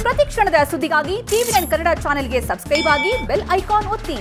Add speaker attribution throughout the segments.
Speaker 1: ಪ್ರತಿ ಕ್ಷಣದ ಸುದ್ದಿಗಾಗಿ ಟಿವಿ9 ಕನ್ನಡ ಚಾನೆಲ್ಗೆ ಸಬ್ಸ್ಕ್ರೈಬ್ ಆಗಿ ಬೆಲ್ ಐಕಾನ್ ಒತ್ತಿ.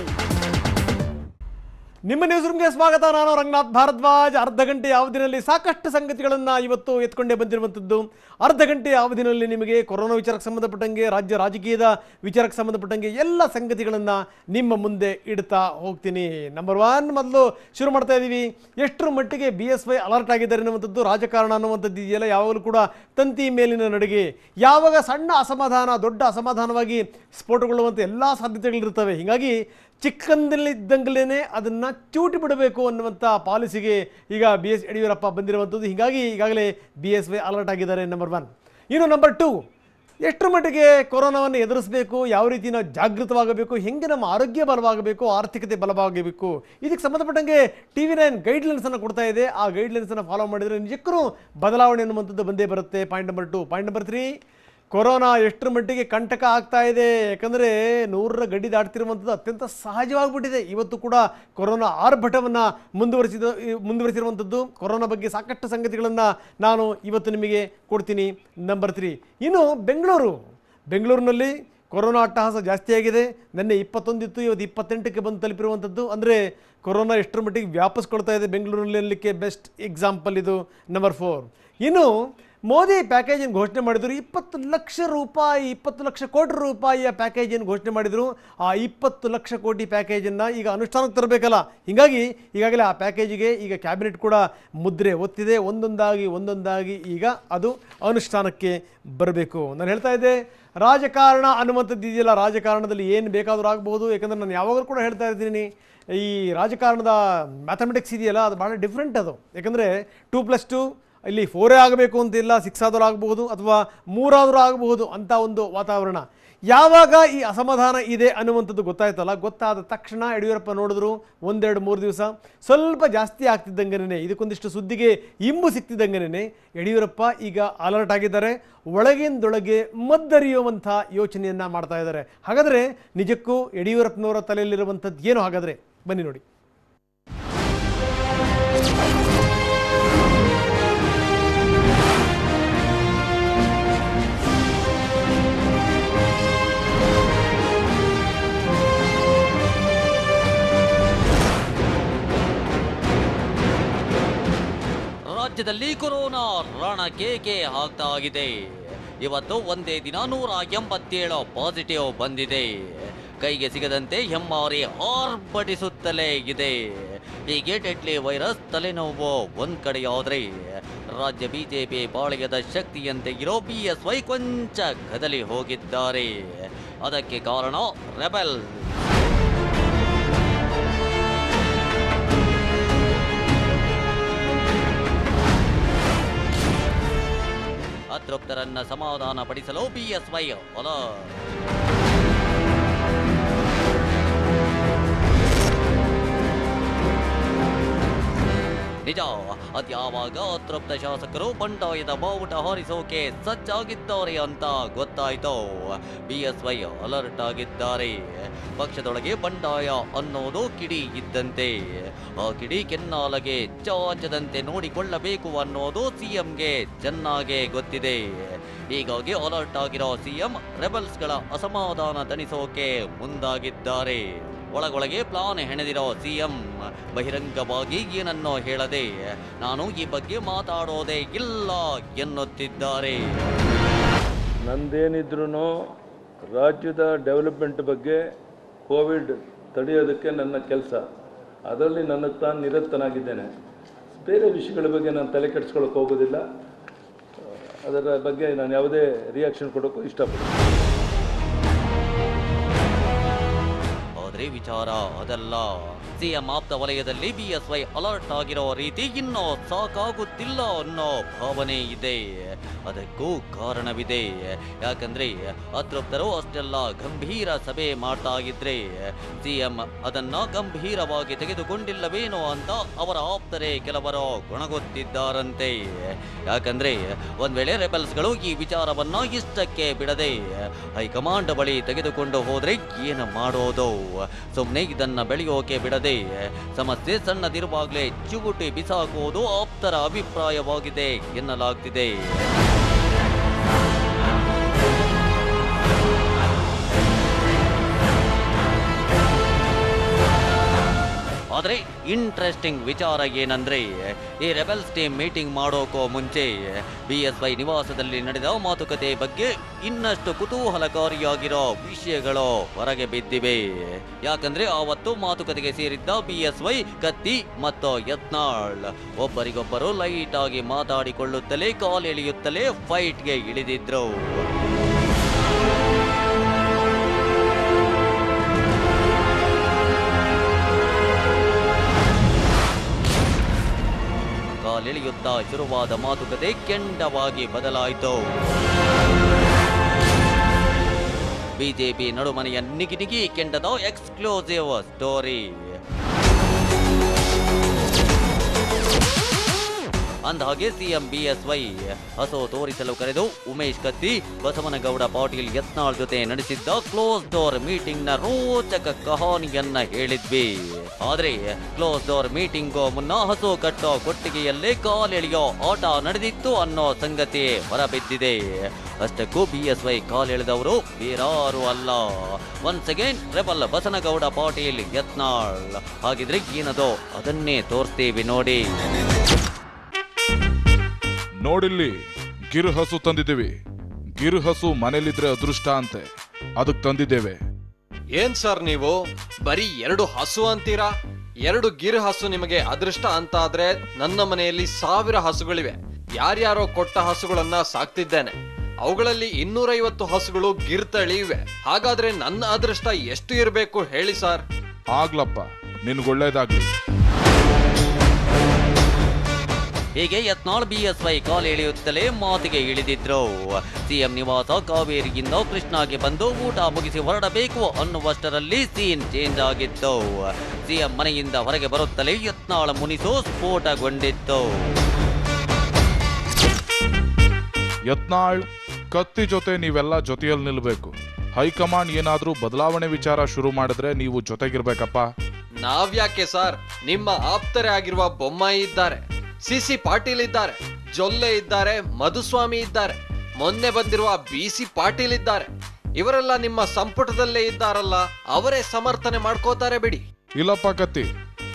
Speaker 2: ನಿಮ್ಮ ನ್ಯೂಸ್ ರೂಮ್ಗೆ ಸ್ವಾಗತ. ನಾನು ರಂಗನಾಥ್ ಭಾರದ್ವಾಜ್. ಅರ್ಧ ಗಂಟೆ ಅವಧಿನಲ್ಲಿ ಸಾಕಷ್ಟು ಸಂಗತಿಗಳನ್ನು ಇವತ್ತು ಎತ್ಕೊಂಡೇ ಬಂದಿರುವಂಥದ್ದು. ಅರ್ಧ ಗಂಟೆ ಅವಧಿನಲ್ಲಿ ನಿಮಗೆ ಕೊರೋನಾ ವಿಚಾರಕ್ಕೆ ಸಂಬಂಧಪಟ್ಟಂಗೆ, ರಾಜ್ಯ ರಾಜಕೀಯದ ವಿಚಾರಕ್ಕೆ ಸಂಬಂಧಪಟ್ಟಂಗೆ ಎಲ್ಲ ಸಂಗತಿಗಳನ್ನು ನಿಮ್ಮ ಮುಂದೆ ಇಡ್ತಾ ಹೋಗ್ತೀನಿ. ನಂಬರ್ 1 ಮೊದಲು ಶುರು ಮಾಡ್ತಾ ಇದ್ದೀವಿ. ಎಷ್ಟರ ಮಟ್ಟಿಗೆ BSY ಅಲರ್ಟ್ ಆಗಿದ್ದಾರೆ ಅನ್ನುವಂಥದ್ದು. ರಾಜಕಾರಣ ಅನ್ನುವಂಥದ್ದು ಇದೆಯಲ್ಲ, ಯಾವಾಗಲೂ ಕೂಡ ತಂತಿ ಮೇಲಿನ ನಡಿಗೆ. ಯಾವಾಗ ಸಣ್ಣ ಅಸಮಾಧಾನ ದೊಡ್ಡ ಅಸಮಾಧಾನವಾಗಿ ಸ್ಫೋಟಗೊಳ್ಳುವಂಥ ಎಲ್ಲ ಸಾಧ್ಯತೆಗಳಿರ್ತವೆ. ಹೀಗಾಗಿ ಚಿಕ್ಕಂದಿದ್ದಂಗಲೇ ಅದನ್ನು ಚೂಟಿ ಬಿಡಬೇಕು ಅನ್ನುವಂಥ ಪಾಲಿಸಿಗೆ ಈಗ BS ಯಡಿಯೂರಪ್ಪ ಬಂದಿರುವಂಥದ್ದು. ಹೀಗಾಗಿ ಈಗಾಗಲೇ BSY ಅಲರ್ಟ್ ಆಗಿದ್ದಾರೆ. ನಂಬರ್ 1. ಇನ್ನು ನಂಬರ್ 2, ಎಷ್ಟರ ಮಟ್ಟಿಗೆ ಕೊರೋನಾವನ್ನು ಎದುರಿಸಬೇಕು, ಯಾವ ರೀತಿ ನಾವು ಜಾಗೃತವಾಗಬೇಕು, ಹೆಂಗೆ ನಮ್ಮ ಆರೋಗ್ಯ ಬಲವಾಗಬೇಕು, ಆರ್ಥಿಕತೆ ಬಲವಾಗಬೇಕು, ಇದಕ್ಕೆ ಸಂಬಂಧಪಟ್ಟಂಗೆ TV9 ಗೈಡ್ಲೈನ್ಸನ್ನು ಕೊಡ್ತಾ ಇದೆ. ಆ ಗೈಡ್ಲೈನ್ಸನ್ನು ಫಾಲೋ ಮಾಡಿದರೆ ನಿಜಕ್ಕೂ ಬದಲಾವಣೆ ಅನ್ನುವಂಥದ್ದು ಬಂದೇ ಬರುತ್ತೆ. Point number 2. Point number 3, corona ಎಷ್ಟರ ಮಟ್ಟಿಗೆ ಕಂಟಕ ಆಗ್ತಾ ಇದೆ. ಯಾಕಂದರೆ 100ರ ಗಡಿ ದಾಟ್ತಿರುವಂಥದ್ದು ಅತ್ಯಂತ ಸಹಜವಾಗಿಬಿಟ್ಟಿದೆ. ಇವತ್ತು ಕೂಡ ಕೊರೋನಾ ಆರ್ಭಟವನ್ನು ಮುಂದುವರಿಸಿರುವಂಥದ್ದು. ಕೊರೋನಾ ಬಗ್ಗೆ ಸಾಕಷ್ಟು ಸಂಗತಿಗಳನ್ನು ನಾನು ಇವತ್ತು ನಿಮಗೆ ಕೊಡ್ತೀನಿ. ನಂಬರ್ 3. ಇನ್ನು ಬೆಂಗಳೂರಿನಲ್ಲಿ ಕೊರೋನಾ ಅಟ್ಟಹಾಸ ಜಾಸ್ತಿಯಾಗಿದೆ. ನಿನ್ನೆ 21 ಇತ್ತು, ಇವತ್ತು 28ಕ್ಕೆ ಬಂದು ತಲುಪಿರುವಂಥದ್ದು. ಅಂದರೆ ಕೊರೋನಾ ಎಷ್ಟರ ಮಟ್ಟಿಗೆ ವ್ಯಾಪಿಸ್ಕೊಳ್ತಾ ಇದೆ ಬೆಂಗಳೂರಿನಲ್ಲಿ ಅನ್ನಲಿಕ್ಕೆ ಬೆಸ್ಟ್ ಎಕ್ಸಾಂಪಲ್ ಇದು. ನಂಬರ್ 4. ಇನ್ನು ಮೋದಿ ಪ್ಯಾಕೇಜನ್ನು ಘೋಷಣೆ ಮಾಡಿದರು. 20 ಲಕ್ಷ ಕೋಟಿ ರೂಪಾಯಿಯ ಪ್ಯಾಕೇಜನ್ನು ಘೋಷಣೆ ಮಾಡಿದರು. ಆ 20 ಲಕ್ಷ ಕೋಟಿ ಪ್ಯಾಕೇಜನ್ನು ಈಗ ಅನುಷ್ಠಾನಕ್ಕೆ ತರಬೇಕಲ್ಲ. ಹೀಗಾಗಿ ಈಗಾಗಲೇ ಆ ಪ್ಯಾಕೇಜಿಗೆ ಈಗ ಕ್ಯಾಬಿನೆಟ್ ಕೂಡ ಮುದ್ರೆ ಒತ್ತಿದೆ. ಒಂದೊಂದಾಗಿ ಈಗ ಅದು ಅನುಷ್ಠಾನಕ್ಕೆ ಬರಬೇಕು. ನಾನು ಹೇಳ್ತಾ ಇದ್ದೆ, ರಾಜಕಾರಣ ಅನ್ನುವಂಥದ್ದು ಇದೆಯಲ್ಲ, ರಾಜಕಾರಣದಲ್ಲಿ ಏನು ಬೇಕಾದರೂ ಆಗಬಹುದು. ಯಾಕಂದರೆ ನಾನು ಯಾವಾಗಲೂ ಕೂಡ ಹೇಳ್ತಾ ಇದ್ದೀನಿ, ಈ ರಾಜಕಾರಣದ ಮ್ಯಾಥಮೆಟಿಕ್ಸ್ ಇದೆಯಲ್ಲ, ಅದು ಭಾಳ ಡಿಫ್ರೆಂಟ್ ಅದು. ಯಾಕಂದರೆ 2+2 ಇಲ್ಲಿ 4 ಆಗಬೇಕು ಅಂತಿಲ್ಲ, 6 ಆದರೂ ಆಗಬಹುದು ಅಥವಾ 3 ಆದರೂ ಆಗಬಹುದು ಅಂತ ಒಂದು ವಾತಾವರಣ. ಯಾವಾಗ ಈ ಅಸಮಾಧಾನ ಇದೆ ಅನ್ನುವಂಥದ್ದು ಗೊತ್ತಾಯ್ತಲ್ಲ, ಗೊತ್ತಾದ ತಕ್ಷಣ ಯಡಿಯೂರಪ್ಪ ನೋಡಿದ್ರು 1-2-3 ದಿವಸ ಸ್ವಲ್ಪ ಜಾಸ್ತಿ ಆಗ್ತಿದ್ದಂಗೆನೇ, ಇದಕ್ಕೊಂದಿಷ್ಟು ಸುದ್ದಿಗೆ ಇಂಬು ಸಿಕ್ತಿದ್ದಂಗೆನೇ ಯಡಿಯೂರಪ್ಪ ಈಗ ಅಲರ್ಟ್ ಆಗಿದ್ದಾರೆ. ಒಳಗಿಂದೊಳಗೆ ಮದ್ದರಿಯುವಂಥ ಯೋಚನೆಯನ್ನು ಮಾಡ್ತಾ ಇದ್ದಾರೆ. ಹಾಗಾದರೆ ನಿಜಕ್ಕೂ ಯಡಿಯೂರಪ್ಪನವರ ತಲೆಯಲ್ಲಿರುವಂಥದ್ದು ಏನು? ಹಾಗಾದರೆ ಬನ್ನಿ ನೋಡಿ.
Speaker 3: ರಾಜ್ಯದಲ್ಲಿ ಕೊರೋನಾ ರಣಕೇಕೆ ಆಗ್ತಾ ಇದೆ. ಇವತ್ತು ಒಂದೇ ದಿನ 187 ಪಾಸಿಟಿವ್ ಬಂದಿದೆ. ಕೈಗೆ ಸಿಗದಂತೆ ಹೆಮ್ಮಾರಿ ಆರ್ಭಟಿಸುತ್ತಲೇ ಇದೆ. ಹೀಗೆ ಡೆಡ್ಲಿ ವೈರಸ್ ತಲೆನೋವು ಒಂದ್ ಕಡೆಯಾದ್ರೆ, ರಾಜ್ಯ ಬಿಜೆಪಿ ಪಾಳೆಯದ ಶಕ್ತಿಯಂತೆ ಇರೋ BSY ಕೊಂಚ ಕದಲಿ ಹೋಗಿದ್ದಾರೆ. ಅದಕ್ಕೆ ಕಾರಣ ರೆಬೆಲ್. ಅತೃಪ್ತರನ್ನ ಸಮಾಧಾನ ಪಡಿಸಲು BSY ಅಲರ್ಟ್. ನಿಜ, ಅದ್ಯಾವಾಗ ಅತೃಪ್ತ ಶಾಸಕರು ಬಂಡಾಯದ ಬಾವುಟ ಹಾರಿಸೋಕೆ ಸಜ್ಜಾಗಿದ್ದಾರೆ ಅಂತ ಗೊತ್ತಾಯ್ತು. BSY ಅಲರ್ಟ್ ಆಗಿದ್ದಾರೆ. ಪಕ್ಷದೊಳಗೆ ಬಂಡಾಯ ಅನ್ನೋದು ಕಿಡಿ ಇದ್ದಂತೆ. ಆ ಕಿಡಿ ಕೆನ್ನಾಲಗೆ ಚಾಚದಂತೆ ನೋಡಿಕೊಳ್ಳಬೇಕು ಅನ್ನೋದು CMಗೆ ಚೆನ್ನಾಗೇ ಗೊತ್ತಿದೆ. ಹೀಗಾಗಿ ಅಲರ್ಟ್ ಆಗಿರೋ CM ರೆಬಲ್ಸ್ಗಳ ಅಸಮಾಧಾನ ತಣಿಸೋಕೆ ಮುಂದಾಗಿದ್ದಾರೆ. ಒಳಗೊಳಗೆ ಪ್ಲಾನ್ ಹೆಣೆದಿರೋ CM ಬಹಿರಂಗವಾಗಿ ಏನನ್ನೋ ಹೇಳದೆ ನಾನು ಈ ಬಗ್ಗೆ ಮಾತಾಡೋದೇ ಇಲ್ಲ ಎನ್ನುತ್ತಿದ್ದಾರೆ.
Speaker 4: ನಂದೇನಿದ್ರೂ ರಾಜ್ಯದ ಡೆವಲಪ್ಮೆಂಟ್ ಬಗ್ಗೆ, ಕೋವಿಡ್ ತಡೆಯೋದಕ್ಕೆ ನನ್ನ ಕೆಲಸ, ಅದರಲ್ಲಿ ನನಗೆ ತಾನು ನಿರತನಾಗಿದ್ದೇನೆ. ಬೇರೆ ವಿಷಯಗಳ ಬಗ್ಗೆ ನಾನು ತಲೆ ಕೆಡಿಸ್ಕೊಳ್ಳೋಕೆ ಹೋಗೋದಿಲ್ಲ. ಅದರ ಬಗ್ಗೆ ನಾನು ಯಾವುದೇ ರಿಯಾಕ್ಷನ್ ಕೊಡೋಕ್ಕೂ ಇಷ್ಟಪಡ್ತೀನಿ.
Speaker 3: ವಿಚಾರ ಅದಲ್ಲ. CM ಆಪ್ತ ವಲಯದಲ್ಲಿ BSY ಅಲರ್ಟ್ ಆಗಿರೋ ರೀತಿ ಇನ್ನೂ ಸಾಕಾಗುತ್ತಿಲ್ಲ ಅನ್ನೋ ಭಾವನೆ ಇದೆ. ಅದಕ್ಕೂ ಕಾರಣವಿದೆ. ಯಾಕಂದ್ರೆ ಅತೃಪ್ತರು ಅಷ್ಟೆಲ್ಲ ಗಂಭೀರ ಸಭೆ ಮಾಡ್ತಾ ಇದ್ರೆ CM ಅದನ್ನ ಗಂಭೀರವಾಗಿ ತೆಗೆದುಕೊಂಡಿಲ್ಲವೇನೋ ಅಂತ ಅವರ ಆಪ್ತರೇ ಕೆಲವರು ಗೊಣಗುತ್ತಿದ್ದಾರಂತೆ. ಯಾಕಂದ್ರೆ ಒಂದ್ ವೇಳೆ ರೆಬಲ್ಸ್ಗಳು ಈ ವಿಚಾರವನ್ನ ಇಷ್ಟಕ್ಕೆ ಬಿಡದೆ ಹೈಕಮಾಂಡ್ ಬಳಿ ತೆಗೆದುಕೊಂಡು ಹೋದ್ರೆ ಏನು ಮಾಡೋದು? ಸುಮ್ಮನೆ ಇದನ್ನ ಬೆಳೆಯೋಕೆ ಬಿಡದೆ ಸಮಸ್ಯೆ ಸಣ್ಣದಿರುವಾಗಲೇ ಚುಗುಟಿ ಬಿಸಾಕುವುದು ಆಪ್ತರ ಅಭಿಪ್ರಾಯವಾಗಿದೆ ಎನ್ನಲಾಗ್ತಿದೆ. ಆದರೆ ಇಂಟ್ರೆಸ್ಟಿಂಗ್ ವಿಚಾರ ಏನಂದ್ರೆ ಈ ರೆಬೆಲ್ಸ್ ಟೀಮ್ ಮೀಟಿಂಗ್ ಮಾಡೋಕೋ ಮುಂಚೆ BSY ನಿವಾಸದಲ್ಲಿ ನಡೆದ ಮಾತುಕತೆ ಬಗ್ಗೆ ಇನ್ನಷ್ಟು ಕುತೂಹಲಕಾರಿಯಾಗಿರೋ ವಿಷಯಗಳು ಹೊರಗೆ ಬಿದ್ದಿವೆ. ಯಾಕಂದ್ರೆ ಆವತ್ತು ಮಾತುಕತೆಗೆ ಸೇರಿದ್ದ BSY, ಕತ್ತಿ ಮತ್ತು ಯತ್ನಾಳ್ ಒಬ್ಬರಿಗೊಬ್ಬರು ಲೈಟ್ ಆಗಿ ಮಾತಾಡಿಕೊಳ್ಳುತ್ತಲೇ ಕಾಲೆಳೆಯುತ್ತಲೇ ಫೈಟ್ಗೆ ಇಳಿದಿದ್ರು. ಕಾಲೆಳೆಯುತ್ತಾ ಶುರುವಾದ ಮಾತುಕತೆ ಕೆಂಡವಾಗಿ ಬದಲಾಯಿತು. ಬಿಜೆಪಿ ನಡುಮನೆಯ ನಿಗಿ ಕೆಂಡದ ಎಕ್ಸ್ಕ್ಲೂಸಿವ್ ಸ್ಟೋರಿ. ಅಂದಹಾಗೆ ಸಿಎಂ BSY ಹಸು ತೋರಿಸಲು ಕರೆದು ಉಮೇಶ್ ಕತ್ತಿ, ಬಸವನಗೌಡ ಪಾಟೀಲ್, ಯತ್ನಾಳ್ ಜೊತೆ ನಡೆಸಿದ್ದ ಕ್ಲೋಸ್ ಡೋರ್ ಮೀಟಿಂಗ್ ನ ರೋಚಕ ಕಹಾನಿಯನ್ನ ಹೇಳಿದ್ವಿ. ಆದ್ರೆ ಕ್ಲೋಸ್ ಡೋರ್ ಮೀಟಿಂಗ್ ಮುನ್ನ ಹಸು ಕಟ್ಟೋ ಕೊಟ್ಟಿಗೆಯಲ್ಲೇ ಕಾಲೆಳೆಯೋ ಆಟ ನಡೆದಿತ್ತು ಅನ್ನೋ ಸಂಗತಿ ಹೊರಬಿದ್ದಿದೆ. ಅಷ್ಟಕ್ಕೂ BSY ಕಾಲೆಳೆದವರು ಬೇರಾರು ಅಲ್ಲ, once again rebel Basanagouda Patil, Yatnal. ಹಾಗಿದ್ರೆ ಏನದೋ ಅದನ್ನೇ ತೋರಿಸ್ತೀವಿ ನೋಡಿ.
Speaker 5: ನೋಡಿಲ್ಲಿ, ಗಿರ್ ಹಸು ತಂದಿದ್ದೀವಿ. ಗಿರ್ ಹಸು ಮನೇಲಿದ್ರೆ ಅದೃಷ್ಟ ಅಂತೆ, ಅದಕ್ಕೆ ತಂದಿದ್ದೇವೆ.
Speaker 6: ಏನ್ ಸರ್ ನೀವು ಬರೀ 2 ಹಸು ಅಂತೀರಾ? 2 ಗಿರ್ ಹಸು ನಿಮಗೆ ಅದೃಷ್ಟ ಅಂತ ಆದ್ರೆ ನನ್ನ ಮನೆಯಲ್ಲಿ 1000 ಹಸುಗಳಿವೆ. ಯಾರ್ಯಾರೋ ಕೊಟ್ಟ ಹಸುಗಳನ್ನ ಸಾಕ್ತಿದ್ದೇನೆ. ಅವುಗಳಲ್ಲಿ 250 ಹಸುಗಳು ಗಿರ್ ತಳಿ ಇವೆ. ಹಾಗಾದ್ರೆ ನನ್ನ ಅದೃಷ್ಟ ಎಷ್ಟು ಇರಬೇಕು ಹೇಳಿ ಸರ್?
Speaker 5: ಆಗ್ಲಪ್ಪ, ನಿನ್ಗೊಳ್ಳೇದಾಗ್ಲಿ.
Speaker 3: ಹೀಗೆ ಯತ್ನಾಳ್ BSY ಕಾಲೆಳೆಯುತ್ತಲೇ ಮಾತಿಗೆ ಇಳಿದಿದ್ರು. ಸಿಎಂ ನಿವಾಸ ಕಾವೇರಿಯಿಂದ ಕೃಷ್ಣಾಗೆ ಬಂದು ಊಟ ಮುಗಿಸಿ ಹೊರಡಬೇಕು ಅನ್ನುವಷ್ಟರಲ್ಲಿ ಸೀನ್ ಚೇಂಜ್ ಆಗಿತ್ತು. ಸಿಎಂ ಮನೆಯಿಂದ ಹೊರಗೆ ಬರುತ್ತಲೇ ಯತ್ನಾಳ್ ಮುನಿಸು ಸ್ಫೋಟಗೊಂಡಿತ್ತು.
Speaker 5: ಯತ್ನಾಳ್, ಕತ್ತಿ ಜೊತೆ ನೀವೆಲ್ಲ ಜೊತೆಯಲ್ಲಿ ನಿಲ್ಬೇಕು. ಹೈಕಮಾಂಡ್ ಏನಾದ್ರೂ ಬದಲಾವಣೆ ವಿಚಾರ ಶುರು ಮಾಡಿದ್ರೆ ನೀವು ಜೊತೆಗಿರ್ಬೇಕಪ್ಪ.
Speaker 6: ನಾವ್ಯಾಕೆ ಸರ್? ನಿಮ್ಮ ಆಪ್ತರೇ ಆಗಿರುವ ಬೊಮ್ಮಾಯಿ ಇದ್ದಾರೆ, CC ಪಾಟೀಲ್ ಇದ್ದಾರೆ, ಜೊಲ್ಲೆ ಇದ್ದಾರೆ, ಮಧುಸ್ವಾಮಿ ಇದ್ದಾರೆ, ಮೊನ್ನೆ ಬಂದಿರುವ BC ಪಾಟೀಲ್ ಇದ್ದಾರೆ. ಇವರೆಲ್ಲ ನಿಮ್ಮ ಸಂಪುಟದಲ್ಲೇ ಇದ್ದಾರಲ್ಲ, ಅವರೇ ಸಮರ್ಥನೆ ಮಾಡ್ಕೋತಾರೆ ಬಿಡಿ.
Speaker 5: ಇಲ್ಲಪ್ಪ ಕತ್ತಿ,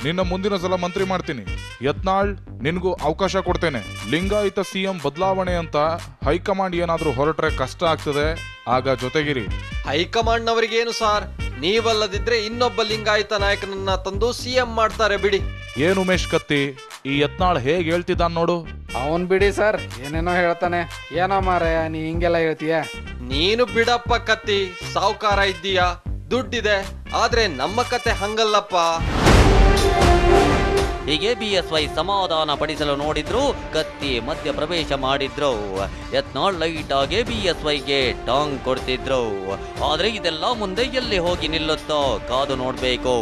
Speaker 5: ನಿನ್ನ ಮುಂದಿನ ಸಲ ಮಂತ್ರಿ ಮಾಡ್ತೀನಿ. ಯತ್ನಾಳ್, ನಿನ್ಗೂ ಅವಕಾಶ ಕೊಡ್ತೇನೆ. ಲಿಂಗಾಯತ CM ಬದಲಾವಣೆ ಅಂತ ಹೈಕಮಾಂಡ್ ಏನಾದ್ರೂ ಹೊರಟ್ರೆ ಕಷ್ಟ ಆಗ್ತದೆ, ಆಗ ಜೊತೆಗಿರಿ.
Speaker 6: ಹೈಕಮಾಂಡ್ ನವರಿಗೇನು ಸಾರ್, ನೀವಲ್ಲದಿದ್ರೆ ಇನ್ನೊಬ್ಬ ಲಿಂಗಾಯತ ನಾಯಕನನ್ನ ತಂದು CM ಮಾಡ್ತಾರೆ ಬಿಡಿ.
Speaker 5: ಏನ್ ಉಮೇಶ್ ಕತ್ತಿ, ಈ ಯತ್ನಾಳ್ ಹೇಗ್ ಹೇಳ್ತಿದ್ದಾನ್ ನೋಡು.
Speaker 7: ಅವನ್ ಬಿಡಿ ಸರ್, ಏನೇನೋ ಹೇಳ್ತಾನೆ. ಏನೋ ಮಾರಾಯ, ನೀ ಹಿಂಗೆಲ್ಲ ಹೇಳ್ತೀಯ?
Speaker 6: ನೀನು ಬಿಡಪ್ಪ ಕತ್ತಿ, ಸಾವುಕಾರ ಇದ್ದೀಯಾ, ದುಡ್ಡಿದೆ. ಆದ್ರೆ ನಮ್ಮ ಕತೆ ಹಂಗಲ್ಲಪ್ಪ.
Speaker 3: ಹೀಗೆ BSY ಸಮಾಧಾನ ಪಡಿಸಲು ನೋಡಿದ್ರು, ಕತ್ತಿ ಮಧ್ಯ ಪ್ರವೇಶ ಮಾಡಿದ್ರು. ಯತ್ನಾಳ್ ಲೈಟ್ ಆಗಿ BSYಗೆ ಟಾಂಗ್ ಕೊಡ್ತಿದ್ರು. ಆದ್ರೆ ಇದೆಲ್ಲ ಮುಂದೆ ಎಲ್ಲಿ ಹೋಗಿ ನಿಲ್ಲುತ್ತೋ ಕಾದು ನೋಡ್ಬೇಕು.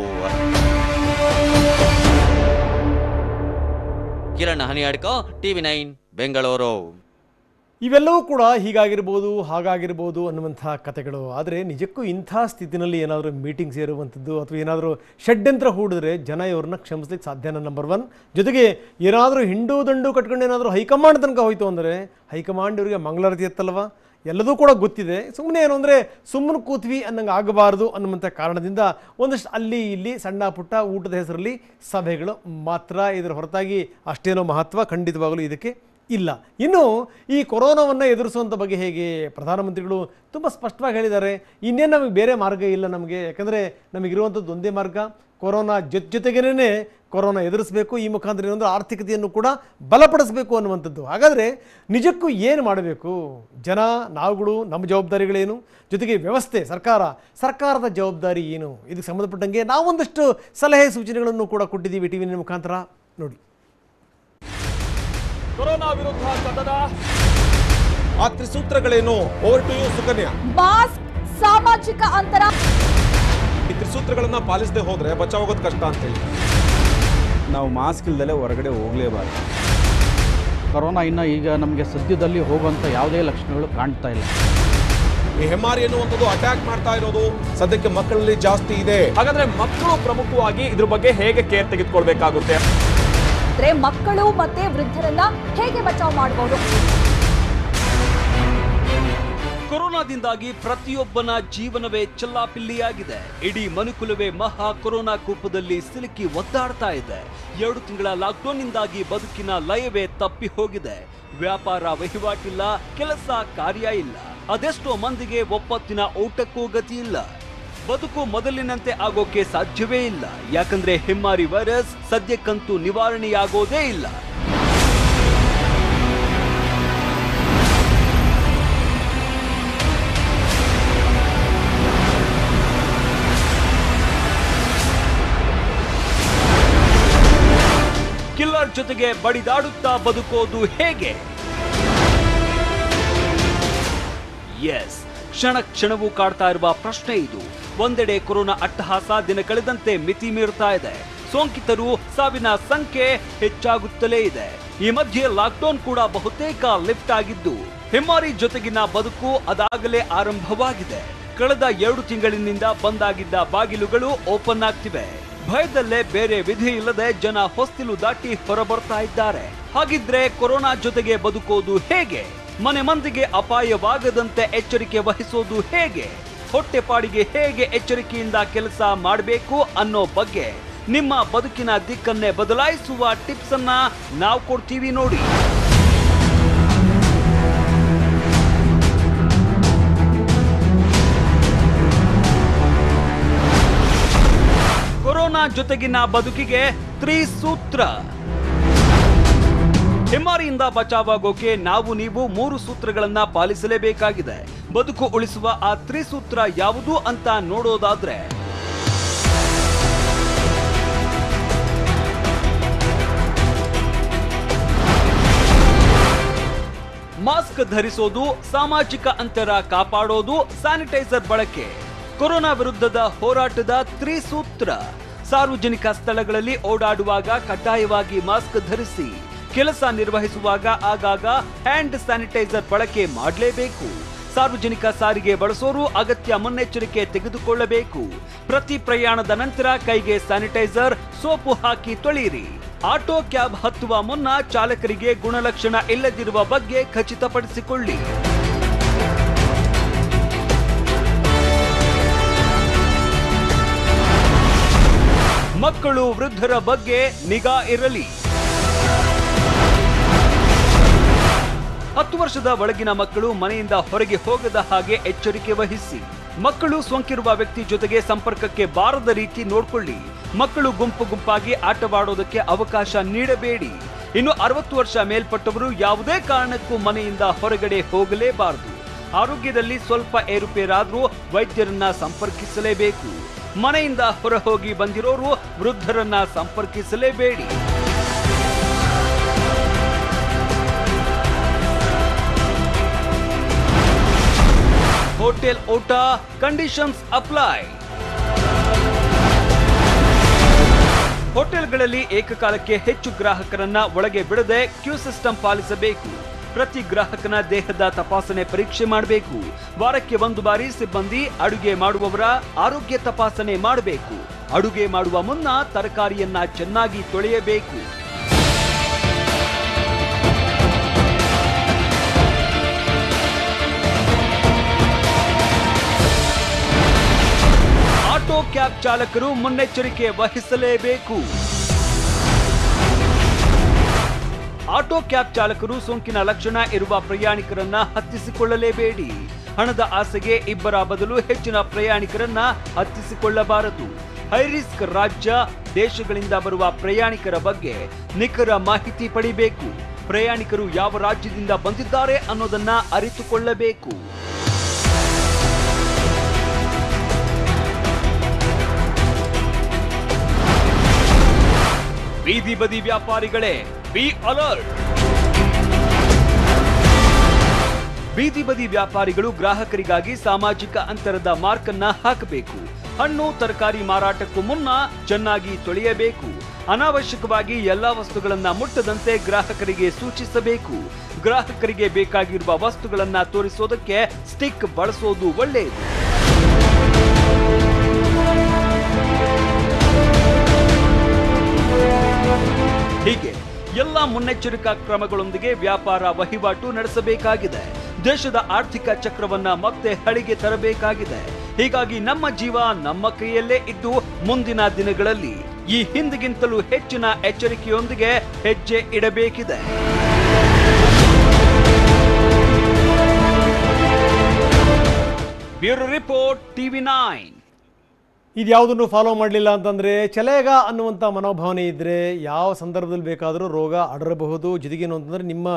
Speaker 3: ಕಿರಣ್ ಹನಿಯಾಡ್ಕ, TV9 ಬೆಂಗಳೂರು.
Speaker 2: ಇವೆಲ್ಲವೂ ಕೂಡ ಹೀಗಾಗಿರ್ಬೋದು ಹಾಗಾಗಿರ್ಬೋದು ಅನ್ನುವಂಥ ಕಥೆಗಳು. ಆದರೆ ನಿಜಕ್ಕೂ ಇಂಥ ಸ್ಥಿತಿನಲ್ಲಿ ಏನಾದರೂ ಮೀಟಿಂಗ್ ಸೇರುವಂಥದ್ದು ಅಥವಾ ಏನಾದರೂ ಷಡ್ಯಂತ್ರ ಹೂಡಿದ್ರೆ ಜನ ಇವ್ರನ್ನ ಕ್ಷಮಿಸ್ಲಿಕ್ಕೆ ಸಾಧ್ಯನ ನಂಬರ್ 1. ಜೊತೆಗೆ ಏನಾದರೂ ಹಿಂಡು ದಂಡು ಕಟ್ಕೊಂಡು ಏನಾದರೂ ಹೈಕಮಾಂಡ್ ತನಕ ಹೋಯಿತು ಅಂದರೆ ಹೈಕಮಾಂಡ್ ಇವರಿಗೆ ಮಂಗಳಾರತಿ ಎತ್ತಲ್ವ, ಎಲ್ಲದೂ ಕೂಡ ಗೊತ್ತಿದೆ. ಸುಮ್ಮನೆ ಏನು ಅಂದರೆ ಸುಮ್ಮನೆ ಕೂತ್ವಿ ಅನ್ನಂಗೆ ಆಗಬಾರ್ದು ಅನ್ನುವಂಥ ಕಾರಣದಿಂದ ಒಂದಷ್ಟು ಅಲ್ಲಿ ಇಲ್ಲಿ ಸಣ್ಣ ಪುಟ್ಟ ಊಟದ ಹೆಸರಲ್ಲಿ ಸಭೆಗಳು ಮಾತ್ರ. ಇದರ ಹೊರತಾಗಿ ಅಷ್ಟೇನೋ ಮಹತ್ವ ಖಂಡಿತವಾಗಲೂ ಇದಕ್ಕೆ ಇಲ್ಲ. ಇನ್ನು ಈ ಕೊರೋನಾವನ್ನು ಎದುರಿಸುವಂಥ ಬಗ್ಗೆ ಹೇಗೆ ಪ್ರಧಾನಮಂತ್ರಿಗಳು ತುಂಬ ಸ್ಪಷ್ಟವಾಗಿ ಹೇಳಿದ್ದಾರೆ. ಇನ್ನೇನು ನಮಗೆ ಬೇರೆ ಮಾರ್ಗ ಇಲ್ಲ ನಮಗೆ, ಯಾಕಂದರೆ ನಮಗಿರುವಂಥದ್ದು ಒಂದೇ ಮಾರ್ಗ, ಕೊರೋನಾ ಜೊತೆಗೇನೆ ಕೊರೋನಾ ಎದುರಿಸಬೇಕು. ಈ ಮುಖಾಂತರ ಏನಂದ್ರೆ ಆರ್ಥಿಕತೆಯನ್ನು ಕೂಡ ಬಲಪಡಿಸಬೇಕು ಅನ್ನುವಂಥದ್ದು. ಹಾಗಾದರೆ ನಿಜಕ್ಕೂ ಏನು ಮಾಡಬೇಕು? ಜನ, ನಾವುಗಳು, ನಮ್ಮ ಜವಾಬ್ದಾರಿಗಳೇನು, ಜೊತೆಗೆ ವ್ಯವಸ್ಥೆ, ಸರ್ಕಾರದ ಜವಾಬ್ದಾರಿ ಏನು? ಇದಕ್ಕೆ ಸಂಬಂಧಪಟ್ಟಂಗೆ ನಾವೊಂದಷ್ಟು ಸಲಹೆ ಸೂಚನೆಗಳನ್ನು ಕೂಡ ಕೊಟ್ಟಿದ್ದೀವಿ TV9 ಮುಖಾಂತರ. ನೋಡಿ.
Speaker 8: ಕೊರೋನಾ ವಿರುದ್ಧ ಕದನ, ಆ ತ್ರಿಸೂತ್ರಗಳೇನು? Over to you Sukanya.
Speaker 1: Mask, ಸಾಮಾಜಿಕ ಅಂತರ.
Speaker 8: ಈ ತ್ರಿಸೂತ್ರಗಳನ್ನ ಪಾಲಿಸದೆ ಹೋದ್ರೆ ಬಚಾವಾಗೋದು ಕಷ್ಟ ಅಂತ ಹೇಳಿ
Speaker 9: ನಾವು ಮಾಸ್ಕ್ ಇಲ್ದಲೇ ಹೊರಗಡೆ ಹೋಗಲೇಬಾರ್ದು.
Speaker 10: ಕೊರೋನಾ ಇನ್ನು ಈಗ ನಮಗೆ ಸದ್ಯದಲ್ಲಿ ಹೋಗುವಂಥ ಯಾವುದೇ ಲಕ್ಷಣಗಳು ಕಾಣ್ತಾ ಇಲ್ಲ.
Speaker 8: ಈ ಹೆಮ್ಮಾರಿ ಎನ್ನುವಂಥದ್ದು ಅಟ್ಯಾಕ್ ಮಾಡ್ತಾ ಇರೋದು ಸದ್ಯಕ್ಕೆ ಮಕ್ಕಳಲ್ಲಿ ಜಾಸ್ತಿ ಇದೆ. ಹಾಗಾದ್ರೆ ಮಕ್ಕಳು ಪ್ರಮುಖವಾಗಿ ಇದ್ರ ಬಗ್ಗೆ ಹೇಗೆ ಕೇರ್ ತೆಗೆದುಕೊಳ್ಬೇಕಾಗುತ್ತೆ?
Speaker 1: ಮಕ್ಕಳು ಮತ್ತೆ ವೃದ್ಧರನ್ನ ಹೇಗೆ ಬಚಾವ್ ಮಾಡಬಹುದು?
Speaker 11: ಕೊರೋನಾದಿಂದಾಗಿ ಪ್ರತಿಯೊಬ್ಬನ ಜೀವನವೇ ಚೆಲ್ಲಾಪಿಲ್ಲಿಯಾಗಿದೆ. ಇಡೀ ಮನುಕುಲವೇ ಮಹಾ ಕೊರೋನಾ ಕೂಪದಲ್ಲಿ ಸಿಲುಕಿ ಒದ್ದಾಡ್ತಾ ಇದೆ. 2 ತಿಂಗಳ ಲಾಕ್ಡೌನ್ನಿಂದಾಗಿ ಬದುಕಿನ ಲಯವೇ ತಪ್ಪಿ ಹೋಗಿದೆ. ವ್ಯಾಪಾರ ವಹಿವಾಟಿಲ್ಲ, ಕೆಲಸ ಕಾರ್ಯ ಇಲ್ಲ. ಅದೆಷ್ಟೋ ಮಂದಿಗೆ ಒಪ್ಪತ್ತಿನ ಊಟಕ್ಕೂ ಗತಿ ಇಲ್ಲ. ಬದುಕು ಮೊದಲಿನಂತೆ ಆಗೋಕೆ ಸಾಧ್ಯವೇ ಇಲ್ಲ. ಯಾಕಂದ್ರೆ ಹೆಮ್ಮಾರಿ ವೈರಸ್ ಸದ್ಯಕ್ಕಂತೂ ನಿವಾರಣೆಯಾಗೋದೇ ಇಲ್ಲ. ಕಿಲ್ಲರ್ ಜೊತೆಗೆ ಬಡಿದಾಡುತ್ತಾ ಬದುಕೋದು ಹೇಗೆ? ಎಸ್, ಕ್ಷಣ ಕ್ಷಣವೂ ಕಾಡ್ತಾ ಇರುವ ಪ್ರಶ್ನೆ ಇದು. ಒಂದೆಡೆ ಕೊರೋನಾ ಅಟ್ಟಹಾಸ ದಿನ ಕಳೆದಂತೆ ಮಿತಿ ಮೀರ್ತಾ ಇದೆ. ಸೋಂಕಿತರು, ಸಾವಿನ ಸಂಖ್ಯೆ ಹೆಚ್ಚಾಗುತ್ತಲೇ ಇದೆ. ಈ ಮಧ್ಯೆ ಲಾಕ್ಡೌನ್ ಕೂಡ ಬಹುತೇಕ ಲಿಫ್ಟ್ ಆಗಿದ್ದು ಹೆಮ್ಮಾರಿ ಜೊತೆಗಿನ ಬದುಕು ಅದಾಗಲೇ ಆರಂಭವಾಗಿದೆ. ಕಳೆದ 2 ತಿಂಗಳಿನಿಂದ ಬಂದಾಗಿದ್ದ ಬಾಗಿಲುಗಳು ಓಪನ್ ಆಗ್ತಿವೆ. ಭಯದಲ್ಲೇ ಬೇರೆ ವಿಧಿ ಇಲ್ಲದೆ ಜನ ಹೊಸ್ತಿಲು ದಾಟಿ ಹೊರಬರ್ತಾ ಇದ್ದಾರೆ. ಹಾಗಿದ್ರೆ ಕೊರೋನಾ ಜೊತೆಗೆ ಬದುಕೋದು ಹೇಗೆ? ಮನೆ ಮಂದಿಗೆ ಅಪಾಯವಾಗದಂತೆ ಎಚ್ಚರಿಕೆ ವಹಿಸೋದು ಹೇಗೆ? ಹೊಟ್ಟೆಪಾಡಿಗೆ ಹೇಗೆ ಎಚ್ಚರಿಕೆಯಿಂದ ಕೆಲಸ ಮಾಡಬೇಕು ಅನ್ನೋ ಬಗ್ಗೆ ನಿಮ್ಮ ಬದುಕಿನ ದಿಕ್ಕನ್ನೇ ಬದಲಾಯಿಸುವ ಟಿಪ್ಸ್ ಅನ್ನ ನಾವು ಕೊಡ್ತೀವಿ ನೋಡಿ. ಕೊರೋನಾ ಜೊತೆಗಿನ ಬದುಕಿಗೆ 3 ಸೂತ್ರ. ಹೆಮ್ಮಾರಿಯಿಂದ ಬಚಾವಾಗೋಕೆ ನಾವು ನೀವು 3 ಸೂತ್ರಗಳನ್ನ ಪಾಲಿಸಲೇಬೇಕಾಗಿದೆ. ಬದುಕು ಉಳಿಸುವ ಆ 3 ಸೂತ್ರ ಯಾವುದು ಅಂತ ನೋಡೋದಾದ್ರೆ, ಮಾಸ್ಕ್ ಧರಿಸೋದು, ಸಾಮಾಜಿಕ ಅಂತರ ಕಾಪಾಡೋದು, ಸ್ಯಾನಿಟೈಸರ್ ಬಳಕೆ. ಕೊರೋನಾ ವಿರುದ್ಧದ ಹೋರಾಟದ 3 ಸೂತ್ರ. ಸಾರ್ವಜನಿಕ ಸ್ಥಳಗಳಲ್ಲಿ ಓಡಾಡುವಾಗ ಕಡ್ಡಾಯವಾಗಿ ಮಾಸ್ಕ್ ಧರಿಸಿ. ಕೆಲಸ ನಿರ್ವಹಿಸುವಾಗ ಆಗಾಗ ಹ್ಯಾಂಡ್ ಸ್ಯಾನಿಟೈಸರ್ ಬಳಕೆ ಮಾಡಲೇಬೇಕು. ಸಾರ್ವಜನಿಕ ಸಾರಿಗೆ ಬಳಸೋರು ಅಗತ್ಯ ಮುನ್ನೆಚ್ಚರಿಕೆ ತೆಗೆದುಕೊಳ್ಳಬೇಕು. ಪ್ರತಿ ಪ್ರಯಾಣದ ನಂತರ ಕೈಗೆ ಸ್ಯಾನಿಟೈಸರ್, ಸೋಪು ಹಾಕಿ ತೊಳೆಯಿರಿ. ಆಟೋ ಕ್ಯಾಬ್ ಹತ್ತುವ ಮುನ್ನ ಚಾಲಕರಿಗೆ ಗುಣಲಕ್ಷಣ ಇಲ್ಲದಿರುವ ಬಗ್ಗೆ ಖಚಿತಪಡಿಸಿಕೊಳ್ಳಿ. ಮಕ್ಕಳು, ವೃದ್ಧರ ಬಗ್ಗೆ ನಿಗಾ ಇರಲಿ. 10 ವರ್ಷದ ಒಳಗಿನ ಮಕ್ಕಳು ಮನೆಯಿಂದ ಹೊರಗೆ ಹೋಗದ ಹಾಗೆ ಎಚ್ಚರಿಕೆ ವಹಿಸಿ. ಮಕ್ಕಳು ಸೋಂಕಿರುವ ವ್ಯಕ್ತಿ ಜೊತೆಗೆ ಸಂಪರ್ಕಕ್ಕೆ ಬಾರದ ರೀತಿ ನೋಡಿಕೊಳ್ಳಿ. ಮಕ್ಕಳು ಗುಂಪು ಗುಂಪಾಗಿ ಆಟವಾಡೋದಕ್ಕೆ ಅವಕಾಶ ನೀಡಬೇಡಿ. ಇನ್ನು 60 ವರ್ಷ ಮೇಲ್ಪಟ್ಟವರು ಯಾವುದೇ ಕಾರಣಕ್ಕೂ ಮನೆಯಿಂದ ಹೊರಗಡೆ ಹೋಗಲೇಬಾರದು. ಆರೋಗ್ಯದಲ್ಲಿ ಸ್ವಲ್ಪ ಏರುಪೇರಾದ್ರೂ ವೈದ್ಯರನ್ನ ಸಂಪರ್ಕಿಸಲೇಬೇಕು. ಮನೆಯಿಂದ ಹೊರ ಹೋಗಿ ಬಂದಿರೋರು ವೃದ್ಧರನ್ನ ಸಂಪರ್ಕಿಸಲೇಬೇಡಿ. ಹೋಟೆಲ್ ಊಟ, ಕಂಡೀಷನ್ಸ್ ಅಪ್ಲೈ. ಹೋಟೆಲ್ಗಳಲ್ಲಿ ಏಕಕಾಲಕ್ಕೆ ಹೆಚ್ಚು ಗ್ರಾಹಕರನ್ನ ಒಳಗೆ ಬಿಡದೆ ಕ್ಯೂ ಸಿಸ್ಟಮ್ ಪಾಲಿಸಬೇಕು. ಪ್ರತಿ ಗ್ರಾಹಕನ ದೇಹದ ತಪಾಸಣೆ ಪರೀಕ್ಷೆ ಮಾಡಬೇಕು. ವಾರಕ್ಕೆ 1 ಬಾರಿ ಸಿಬ್ಬಂದಿ ಅಡುಗೆ ಮಾಡುವವರ ಆರೋಗ್ಯ ತಪಾಸಣೆ ಮಾಡಬೇಕು. ಅಡುಗೆ ಮಾಡುವ ಮುನ್ನ ತರಕಾರಿಯನ್ನ ಚೆನ್ನಾಗಿ ತೊಳೆಯಬೇಕು. ಆಟೋ ಕ್ಯಾಬ್ ಚಾಲಕರು ಮುನ್ನೆಚ್ಚರಿಕೆ ವಹಿಸಲೇಬೇಕು. ಆಟೋ ಕ್ಯಾಬ್ ಚಾಲಕರು ಸೋಂಕಿನ ಲಕ್ಷಣ ಇರುವ ಪ್ರಯಾಣಿಕರನ್ನ ಹತ್ತಿಸಿಕೊಳ್ಳಲೇಬೇಡಿ. ಹಣದ ಆಸೆಗೆ ಇಬ್ಬರ ಬದಲು ಹೆಚ್ಚಿನ ಪ್ರಯಾಣಿಕರನ್ನ ಹತ್ತಿಸಿಕೊಳ್ಳಬಾರದು. ಹೈರಿಸ್ಕ್ ರಾಜ್ಯ, ದೇಶಗಳಿಂದ ಬರುವ ಪ್ರಯಾಣಿಕರ ಬಗ್ಗೆ ನಿಖರ ಮಾಹಿತಿ ಪಡಿಬೇಕು. ಪ್ರಯಾಣಿಕರು ಯಾವ ರಾಜ್ಯದಿಂದ ಬಂದಿದ್ದಾರೆ ಅನ್ನೋದನ್ನ ಅರಿತುಕೊಳ್ಳಬೇಕು. ಬೀದಿ ಬದಿ ವ್ಯಾಪಾರಿಗಳೇ, ಬಿ ಅಲರ್ಟ್. ಬೀದಿ ಬದಿ ವ್ಯಾಪಾರಿಗಳು ಗ್ರಾಹಕರಿಗಾಗಿ ಸಾಮಾಜಿಕ ಅಂತರದ ಮಾರ್ಕ್ ಅನ್ನ ಹಾಕಬೇಕು. ಹಣ್ಣು ತರಕಾರಿ ಮಾರಾಟಕ್ಕೂ ಮುನ್ನ ಚೆನ್ನಾಗಿ ತೊಳೆಯಬೇಕು. ಅನಾವಶ್ಯಕವಾಗಿ ಎಲ್ಲಾ ವಸ್ತುಗಳನ್ನ ಮುಟ್ಟದಂತೆ ಗ್ರಾಹಕರಿಗೆ ಸೂಚಿಸಬೇಕು. ಗ್ರಾಹಕರಿಗೆ ಬೇಕಾಗಿರುವ ವಸ್ತುಗಳನ್ನ ತೋರಿಸೋದಕ್ಕೆ ಸ್ಟಿಕ್ ಬಳಸೋದು ಒಳ್ಳೆಯದು. ಹೀಗೆ ಎಲ್ಲ ಮುನ್ನೆಚ್ಚರಿಕಾ ಕ್ರಮಗಳೊಂದಿಗೆ ವ್ಯಾಪಾರ ವಹಿವಾಟು ನಡೆಸಬೇಕಾಗಿದೆ. ದೇಶದ ಆರ್ಥಿಕ ಚಕ್ರವನ್ನ ಮತ್ತೆ ಹಳಿಗೆ ತರಬೇಕಾಗಿದೆ. ಹೀಗಾಗಿ ನಮ್ಮ ಜೀವ ನಮ್ಮ ಕೈಯಲ್ಲೇ ಇದ್ದು ಮುಂದಿನ ದಿನಗಳಲ್ಲಿ ಈ ಹಿಂದಿಗಿಂತಲೂ ಹೆಚ್ಚಿನ ಎಚ್ಚರಿಕೆಯೊಂದಿಗೆ ಹೆಜ್ಜೆ ಇಡಬೇಕಿದೆ. Bureau report, TV9.
Speaker 2: ಇದ್ಯಾವುದನ್ನು ಫಾಲೋ ಮಾಡಲಿಲ್ಲ ಅಂತಂದರೆ ಚಲೇಗ ಅನ್ನುವಂಥ ಮನೋಭಾವನೆ ಇದ್ದರೆ ಯಾವ ಸಂದರ್ಭದಲ್ಲಿ ಬೇಕಾದರೂ ರೋಗ ಹರಡಬಹುದು. ಜೊತೆಗೇನು ಅಂತಂದರೆ ನಿಮ್ಮ